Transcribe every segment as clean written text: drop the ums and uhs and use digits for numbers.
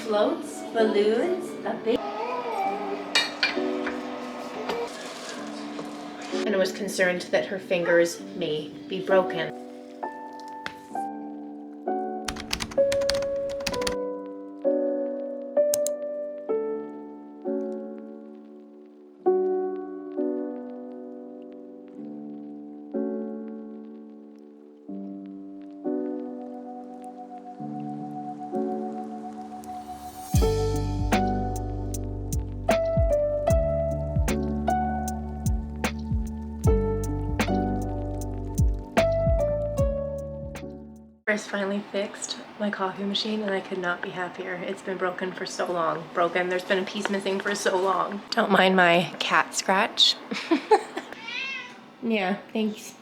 floats, balloons, a big... And I was concerned that her fingers may be broken. Chris finally fixed my coffee machine and I could not be happier. It's been broken for so long. There's been a piece missing for so long. Don't mind my cat scratch. Yeah, thanks.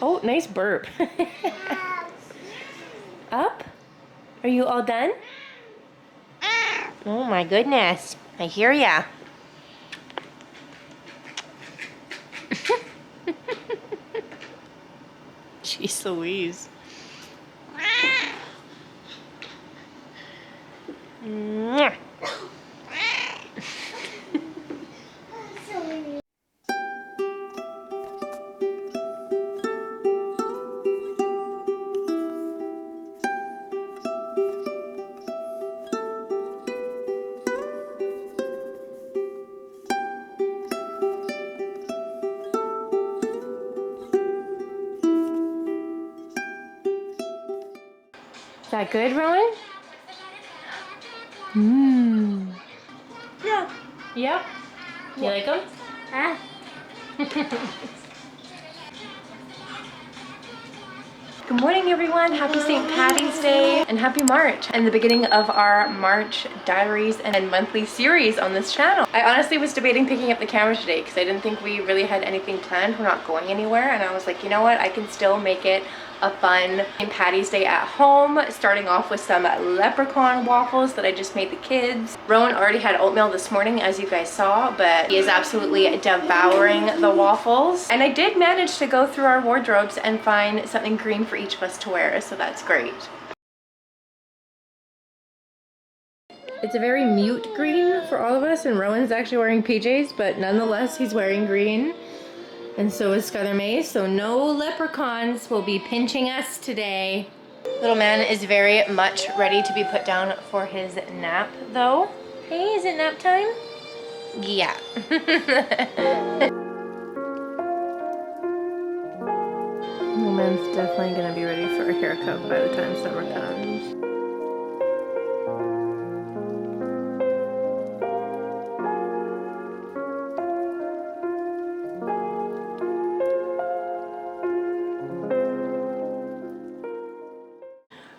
Oh, nice burp. Up? Are you all done? Oh my goodness. I hear ya. Jeez Louise. Is that good, Rowan? Mmm. Yeah. Yep. You like them? Good morning, everyone. Happy St. Patty's Day and happy March and the beginning of our March diaries and monthly series on this channel. I honestly was debating picking up the camera today because I didn't think we really had anything planned. We're not going anywhere, and I was like, you know what? I can still make it a fun St. Patty's Day at home, starting off with some leprechaun waffles that I just made the kids. Rowan already had oatmeal this morning, as you guys saw, but he is absolutely devouring the waffles. And I did manage to go through our wardrobes and find something green for each of us to wear, so that's great. It's a very mute green for all of us, and Rowan's actually wearing PJs, but nonetheless he's wearing green. And so is Skylar May, so no leprechauns will be pinching us today. Little man is very much ready to be put down for his nap, though. Hey, is it nap time? Yeah. Little man's definitely gonna be ready for a haircut by the time summer comes.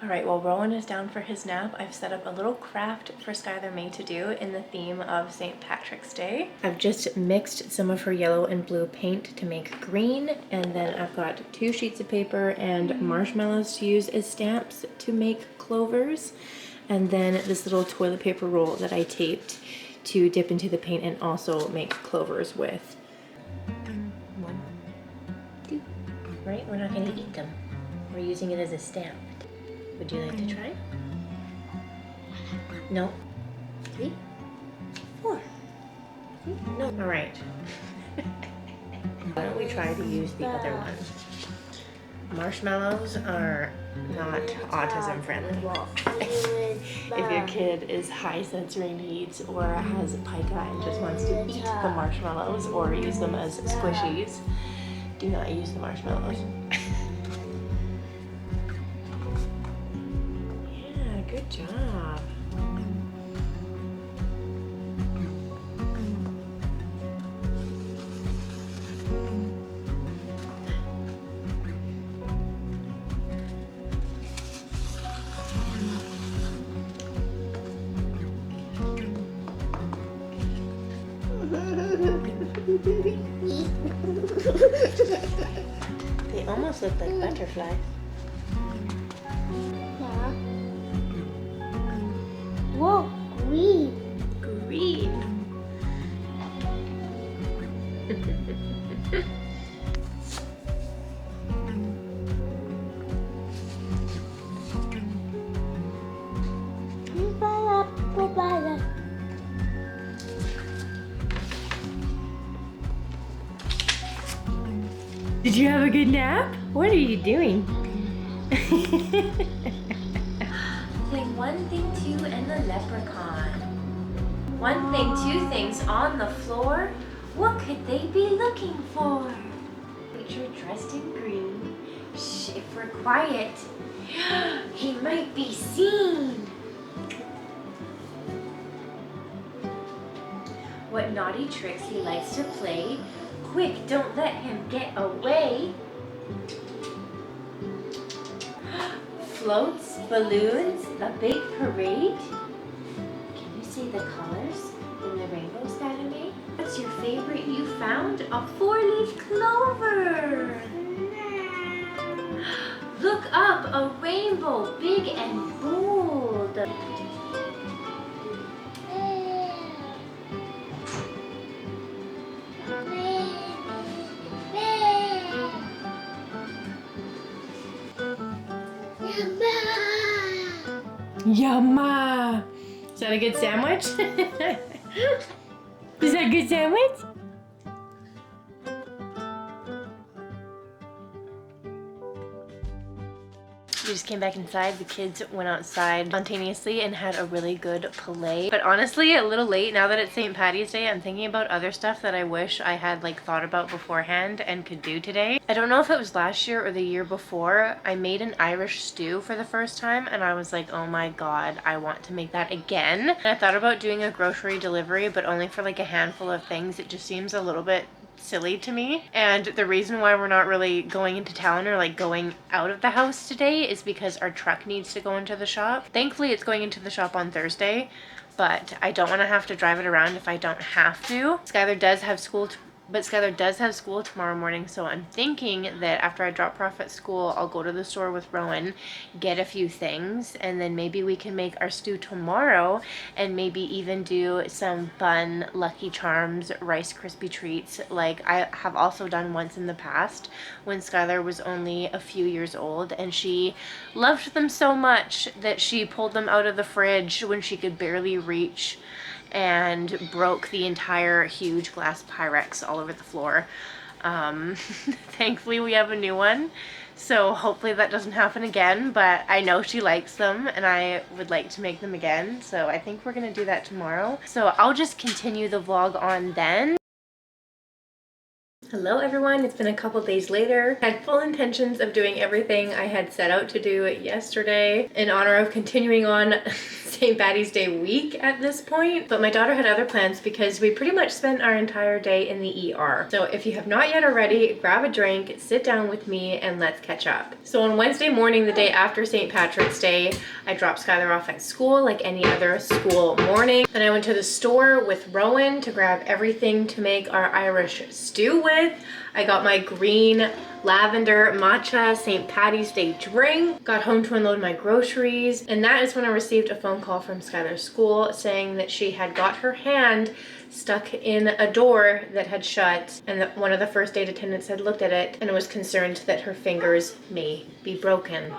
Alright, while Rowan is down for his nap, I've set up a little craft for Skylar May to do in the theme of St. Patrick's Day. I've just mixed some of her yellow and blue paint to make green, and then I've got 2 sheets of paper and marshmallows to use as stamps to make clovers, and then this little toilet paper roll that I taped to dip into the paint and also make clovers with. 1, 2. Right? We're not going to eat them. We're using it as a stamp. Would you like to try? No. 3, 4. No. All right. Why don't we try to use the other one? Marshmallows are not autism friendly. If your kid is high sensory needs or has pica and just wants to eat the marshmallows or use them as squishies, do not use the marshmallows. Good job. They almost look like butterflies. Yeah. Whoa, green. Green. you have a good nap? What are you doing? Playing One Thing, Two, and the Leprechaun. One thing, two things on the floor. What could they be looking for? Creature dressed in green. Shh, if we're quiet, he might be seen. What naughty tricks he likes to play. Quick, don't let him get away. Floats, balloons, a big parade. Can you see the colors in the rainbow Skylar made? What's your favorite you found? A four-leaf clover. Look up, a rainbow, big and bold. Yumma! Is that a good sandwich? Is that a good sandwich? We just came back inside. The kids went outside spontaneously and had a really good play. But honestly, a little late. Now that it's St. Patty's Day, I'm thinking about other stuff that I wish I had like thought about beforehand and could do today. I don't know if it was last year or the year before. I made an Irish stew for the first time and I was like, oh my god, I want to make that again. And I thought about doing a grocery delivery, but only for like a handful of things. It just seems a little bit silly to me. And the reason why we're not really going into town or like going out of the house today is because our truck needs to go into the shop. Thankfully it's going into the shop on Thursday, but I don't want to have to drive it around if I don't have to. Skylar does have school tomorrow morning, so I'm thinking that after I drop her off at school, I'll go to the store with Rowan, get a few things, and then maybe we can make our stew tomorrow and maybe even do some fun Lucky Charms Rice Krispie treats like I have also done once in the past when Skylar was only a few years old, and she loved them so much that she pulled them out of the fridge when she could barely reach and broke the entire huge glass Pyrex all over the floor. Thankfully we have a new one, so hopefully that doesn't happen again, but I know she likes them and I would like to make them again, so I think we're gonna do that tomorrow. So I'll just continue the vlog on then. Hello everyone, it's been a couple days later. I had full intentions of doing everything I had set out to do yesterday in honor of continuing on St. Patty's Day week at this point, but my daughter had other plans because we pretty much spent our entire day in the ER. So if you have not yet already, grab a drink, sit down with me, and let's catch up. So on Wednesday morning, the day after St. Patrick's Day, I dropped Skylar off at school like any other school morning. Then I went to the store with Rowan to grab everything to make our Irish stew with. I got my green lavender matcha St. Patty's Day drink, got home to unload my groceries, and that is when I received a phone call from Skylar's school saying that she had got her hand stuck in a door that had shut, and that one of the first aid attendants had looked at it and was concerned that her fingers may be broken.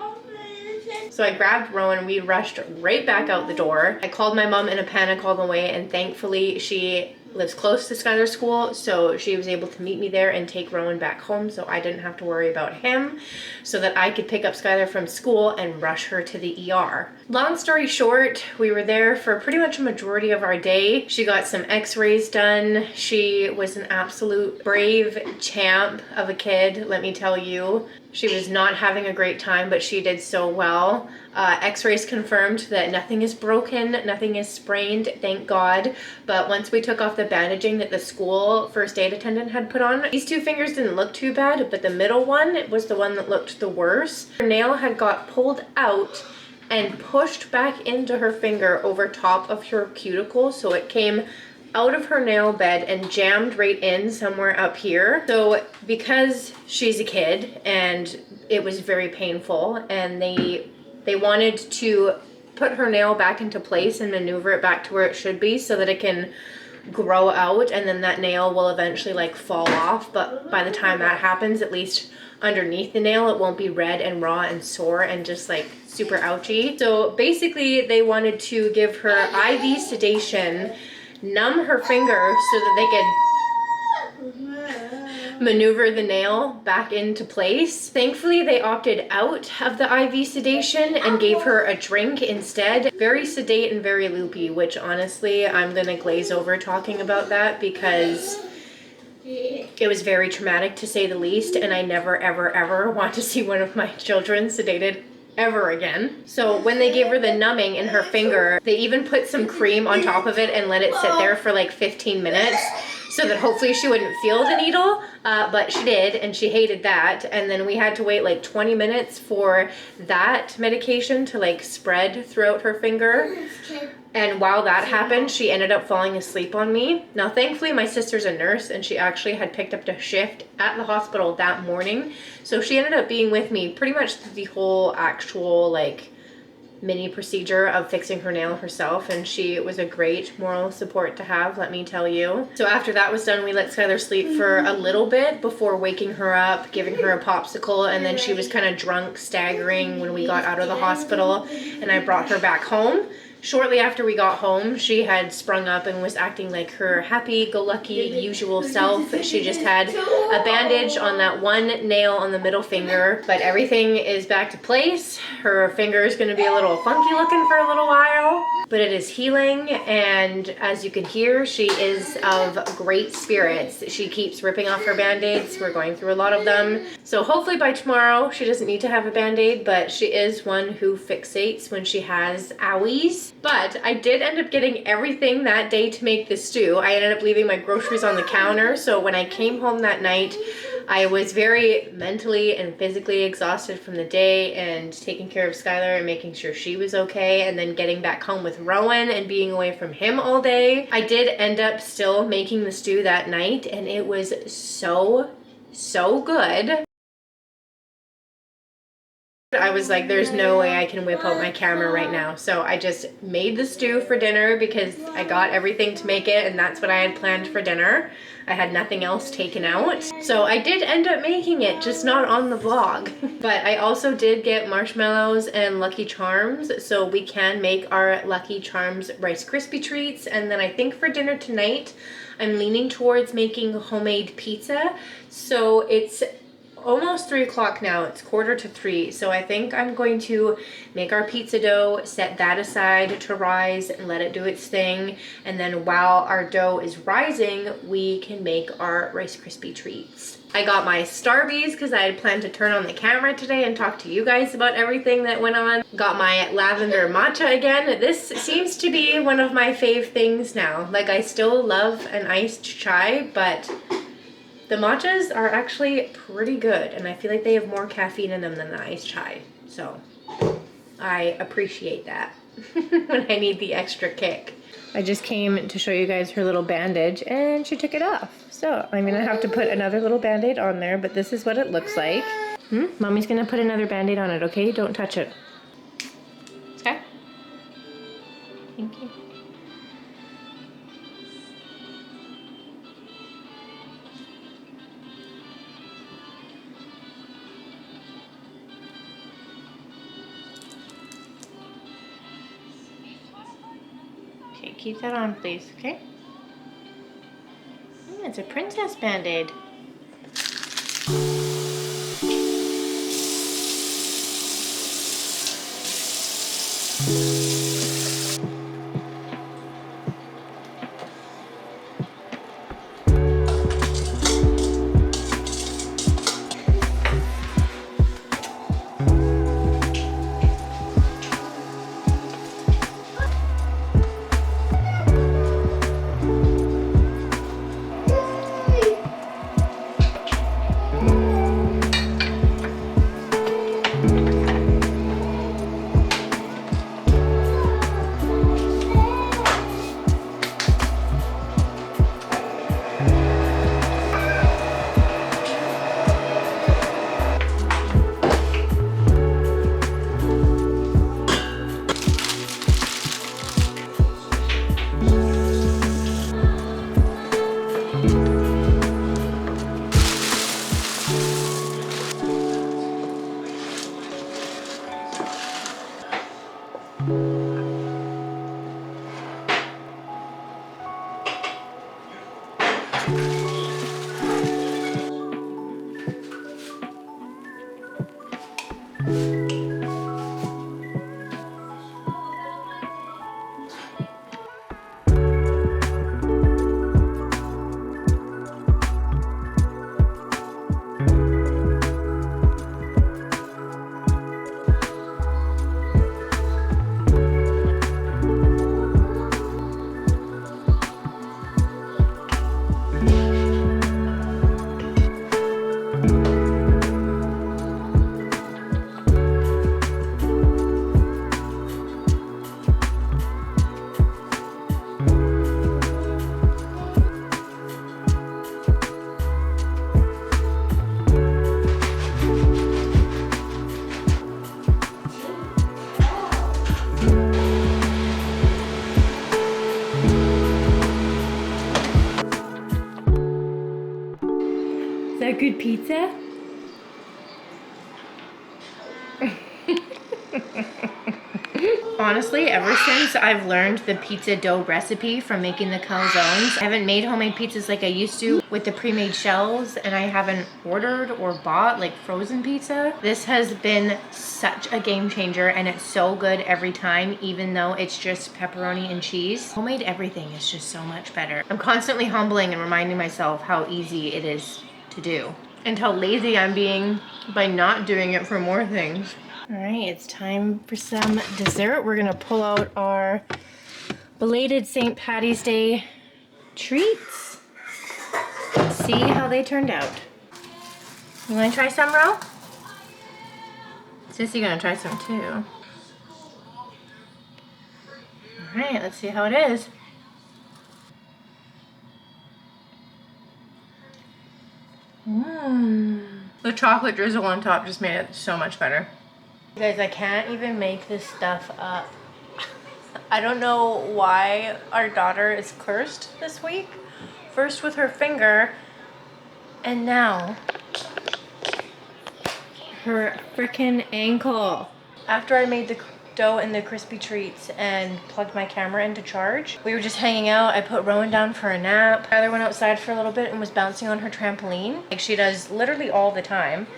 So I grabbed Rowan, we rushed right back out the door. I called my mom in a panic all the way, and thankfully she lives close to Skylar's school, so she was able to meet me there and take Rowan back home so I didn't have to worry about him, so that I could pick up Skylar from school and rush her to the ER. Long story short, we were there for pretty much a majority of our day. She got some x-rays done. She was an absolute brave champ of a kid, let me tell you. She was not having a great time, but she did so well. X-rays confirmed that nothing is broken, nothing is sprained, thank God. But once we took off the bandaging that the school first aid attendant had put on, these two fingers didn't look too bad, but the middle one was the one that looked the worst. Her nail had got pulled out and pushed back into her finger over top of her cuticle, so it came out of her nail bed and jammed right in somewhere up here. So because she's a kid and it was very painful, and they wanted to put her nail back into place and maneuver it back to where it should be so that it can grow out, and then that nail will eventually like fall off. But by the time that happens, at least underneath the nail, it won't be red and raw and sore and just like super ouchy. So basically they wanted to give her IV sedation, numb her finger so that they could maneuver the nail back into place. Thankfully, they opted out of the IV sedation and gave her a drink instead. Very sedate and very loopy, which honestly, I'm gonna glaze over talking about that because it was very traumatic to say the least, and I never, ever, ever want to see one of my children sedated ever again. So when they gave her the numbing in her finger, they even put some cream on top of it and let it sit there for like 15 minutes so that hopefully she wouldn't feel the needle, but she did, and she hated that. And then we had to wait like 20 minutes for that medication to like spread throughout her finger. And while that happened, she ended up falling asleep on me. Now, thankfully, my sister's a nurse, and she actually had picked up a shift at the hospital that morning. So she ended up being with me pretty much the whole actual like mini procedure of fixing her nail herself, and she was a great moral support to have, let me tell you. So after that was done, we let Skylar sleep for a little bit before waking her up, giving her a popsicle, and then she was kind of drunk, staggering when we got out of the hospital, and I brought her back home. Shortly after we got home, she had sprung up and was acting like her happy-go-lucky usual self. She just had a bandage on that one nail on the middle finger, but everything is back to place. Her finger is going to be a little funky looking for a little while, but it is healing, and as you can hear, she is of great spirits. She keeps ripping off her band-aids. We're going through a lot of them. So hopefully by tomorrow, she doesn't need to have a band-aid, but she is one who fixates when she has owies. But I did end up getting everything that day to make the stew. I ended up leaving my groceries on the counter, so when I came home that night, I was very mentally and physically exhausted from the day and taking care of Skylar and making sure she was okay, and then getting back home with Rowan and being away from him all day. I did end up still making the stew that night, and it was so good. I was like, there's no way I can whip out my camera right now. So I just made the stew for dinner because I got everything to make it, and that's what I had planned for dinner. I had nothing else taken out. So I did end up making it, just not on the vlog. But I also did get marshmallows and Lucky Charms, so we can make our Lucky Charms Rice Krispie treats. And then I think for dinner tonight, I'm leaning towards making homemade pizza. So it's almost 3 o'clock now. It's 2:45. So I think I'm going to make our pizza dough, set that aside to rise and let it do its thing. And then while our dough is rising, we can make our Rice Krispie treats. I got my Starbies because I had planned to turn on the camera today and talk to you guys about everything that went on. Got my lavender matcha again. This seems to be one of my fave things now. Like, I still love an iced chai, but the matchas are actually pretty good, and I feel like they have more caffeine in them than the iced chai. So I appreciate that when I need the extra kick. I just came to show you guys her little bandage, and she took it off. So I'm gonna have to put another little band-aid on there, but this is what it looks like. Mommy's gonna put another band-aid on it, okay? Don't touch it. Okay? Thank you. Okay, keep that on, please, okay? It's a princess band-aid. pizza? Honestly, ever since I've learned the pizza dough recipe from making the calzones, I haven't made homemade pizzas like I used to with the pre-made shells, and I haven't ordered or bought like frozen pizza. This has been such a game changer, and it's so good every time, even though it's just pepperoni and cheese. Homemade everything is just so much better. I'm constantly humbling and reminding myself how easy it is to do and how lazy I'm being by not doing it for more things. All right, it's time for some dessert. We're gonna pull out our belated St. Patty's Day treats. Let's see how they turned out. You wanna try some, Ro? Sissy gonna try some too. All right, let's see how it is. The chocolate drizzle on top just made it so much better. You guys, I can't even make this stuff up. I don't know why our daughter is cursed this week. First with her finger, and now her frickin' ankle. After I made the dough and the crispy treats and plugged my camera into charge, we were just hanging out. I put Rowan down for a nap. Tyler went outside for a little bit and was bouncing on her trampoline, like she does literally all the time.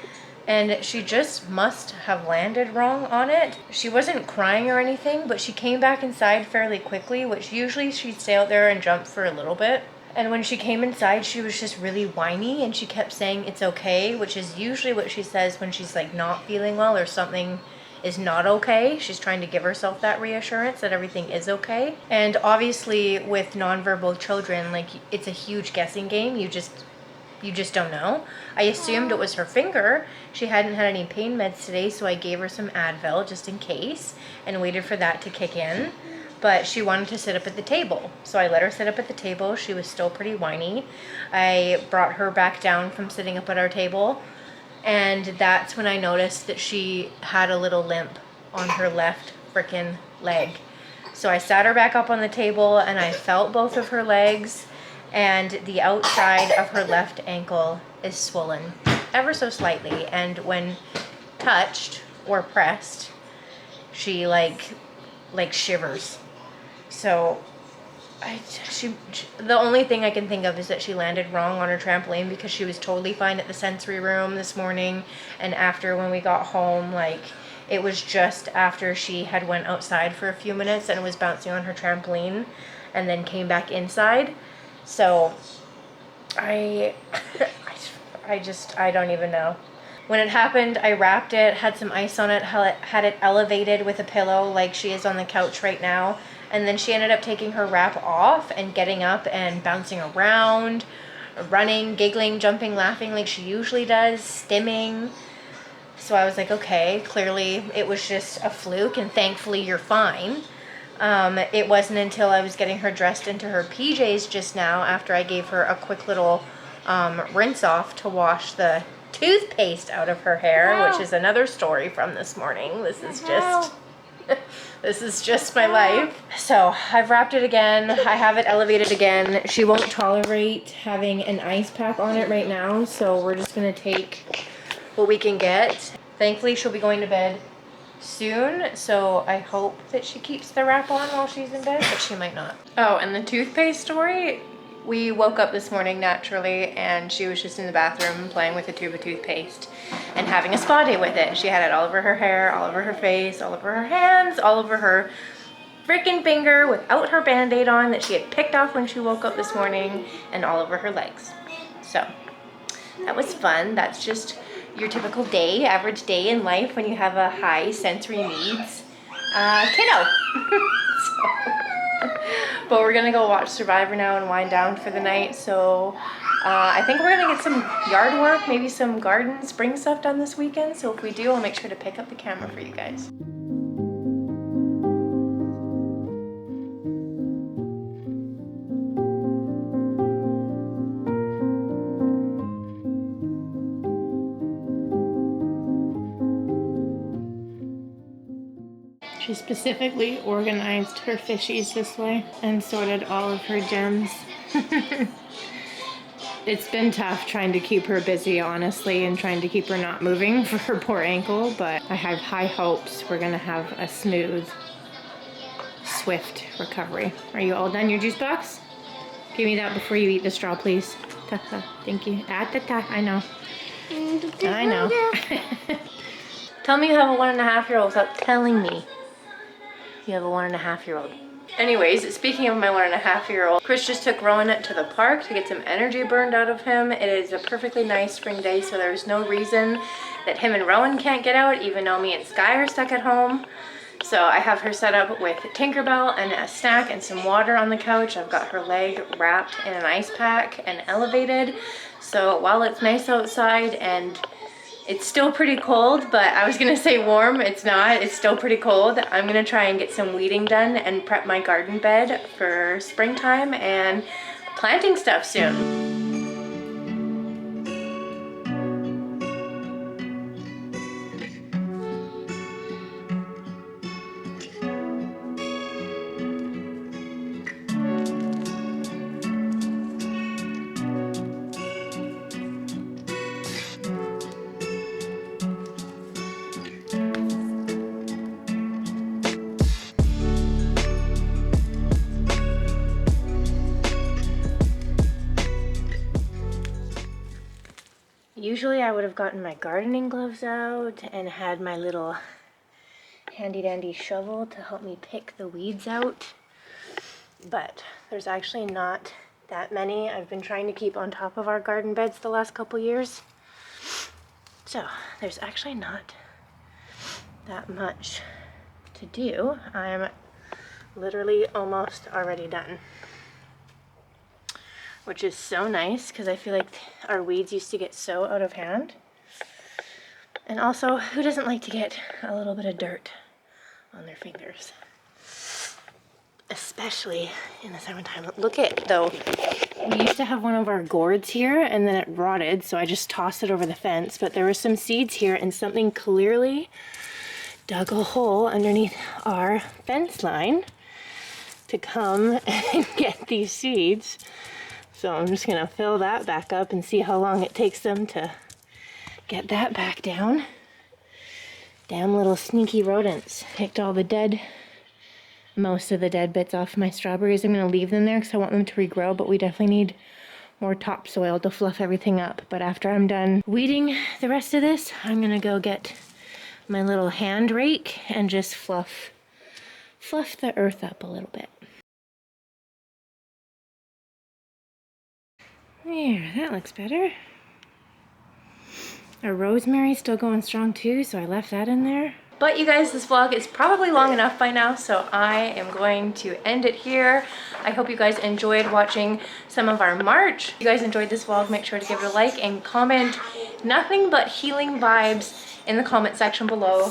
And she just must have landed wrong on it. She wasn't crying or anything, but she came back inside fairly quickly, which usually she'd stay out there and jump for a little bit. And when she came inside, she was just really whiny, and she kept saying it's okay, which is usually what she says when she's like not feeling well or something is not okay. She's trying to give herself that reassurance that everything is okay. And obviously with nonverbal children, like, it's a huge guessing game. You just don't know. I assumed it was her finger. She hadn't had any pain meds today, so I gave her some Advil just in case and waited for that to kick in. But she wanted to sit up at the table, so I let her sit up at the table. She was still pretty whiny. I brought her back down from sitting up at our table, and that's when I noticed that she had a little limp on her left frickin' leg. So I sat her back up on the table, and I felt both of her legs, and the outside of her left ankle is swollen ever so slightly, and when touched or pressed, she like shivers. So the only thing I can think of is that she landed wrong on her trampoline, because she was totally fine at the sensory room this morning, and after when we got home, like, it was just after she had went outside for a few minutes and was bouncing on her trampoline and then came back inside. So I don't even know. When it happened, I wrapped it, had some ice on it, had it elevated with a pillow like she is on the couch right now. And then she ended up taking her wrap off and getting up and bouncing around, running, giggling, jumping, laughing like she usually does, stimming. So I was like, okay, clearly it was just a fluke, and thankfully you're fine. It wasn't until I was getting her dressed into her PJs just now, after I gave her a quick little rinse off to wash the toothpaste out of her hair, which is another story from this morning. This is just my life. So I've wrapped it again. I have it elevated again. She won't tolerate having an ice pack on it right now, so we're just gonna take what we can get. Thankfully, she'll be going to bed soon, so I hope that she keeps the wrap on while she's in bed, but she might not. Oh, and the toothpaste story, we woke up this morning naturally, and she was just in the bathroom playing with a tube of toothpaste and having a spa day with it. She had it all over her hair, all over her face, all over her hands, all over her freaking finger without her band-aid on that she had picked off when she woke up this morning, and all over her legs. So that was fun. That's just your typical day, average day in life when you have a high sensory needs kiddo. But we're gonna go watch Survivor now and wind down for the night. So I think we're gonna get some yard work, maybe some garden spring stuff done this weekend. So if we do, I'll make sure to pick up the camera for you guys. She specifically organized her fishies this way and sorted all of her gems. It's been tough trying to keep her busy, honestly, and trying to keep her not moving for her poor ankle, but I have high hopes we're gonna have a smooth, swift recovery. Are you all done your juice box? Give me that before you eat the straw, please. Thank you. I know. I know. Tell me you have a 1.5-year-old without telling me you have a 1.5-year-old. Anyways, speaking of my 1.5-year-old, Chris just took Rowan to the park to get some energy burned out of him. It is a perfectly nice spring day, so there's no reason that him and Rowan can't get out, even though me and Sky are stuck at home. So I have her set up with Tinkerbell and a snack and some water on the couch. I've got her leg wrapped in an ice pack and elevated. So while it's nice outside and it's still pretty cold, but I was gonna say warm, it's not, it's still pretty cold. I'm gonna try and get some weeding done and prep my garden bed for springtime and planting stuff soon. Usually I would have gotten my gardening gloves out and had my little handy dandy shovel to help me pick the weeds out, but there's actually not that many. I've been trying to keep on top of our garden beds the last couple years, so there's actually not that much to do. I'm literally almost already done, which is so nice because I feel like our weeds used to get so out of hand. And also, who doesn't like to get a little bit of dirt on their fingers? Especially in the summertime. Look at, though, we used to have one of our gourds here and then it rotted, so I just tossed it over the fence, but there were some seeds here and something clearly dug a hole underneath our fence line to come and get these seeds. So I'm just gonna fill that back up and see how long it takes them to get that back down. Damn little sneaky rodents. Picked all the most of the dead bits off my strawberries. I'm gonna leave them there because I want them to regrow, but we definitely need more topsoil to fluff everything up. But after I'm done weeding the rest of this, I'm gonna go get my little hand rake and just fluff the earth up a little bit. There, that looks better. Our rosemary's still going strong too, so I left that in there. But you guys, this vlog is probably long enough by now, so I am going to end it here. I hope you guys enjoyed watching some of our March. If you guys enjoyed this vlog, make sure to give it a like and comment nothing but healing vibes in the comment section below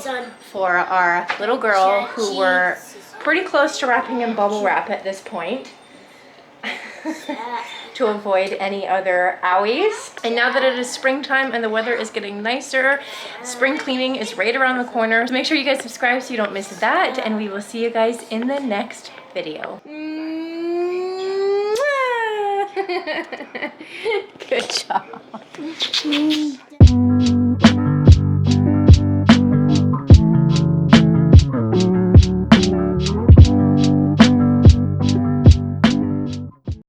for our little girl who we're pretty close to wrapping in bubble wrap at this point. To avoid any other owies. And now that it is springtime and the weather is getting nicer, spring cleaning is right around the corner. So make sure you guys subscribe so you don't miss that, and we will see you guys in the next video. Good job.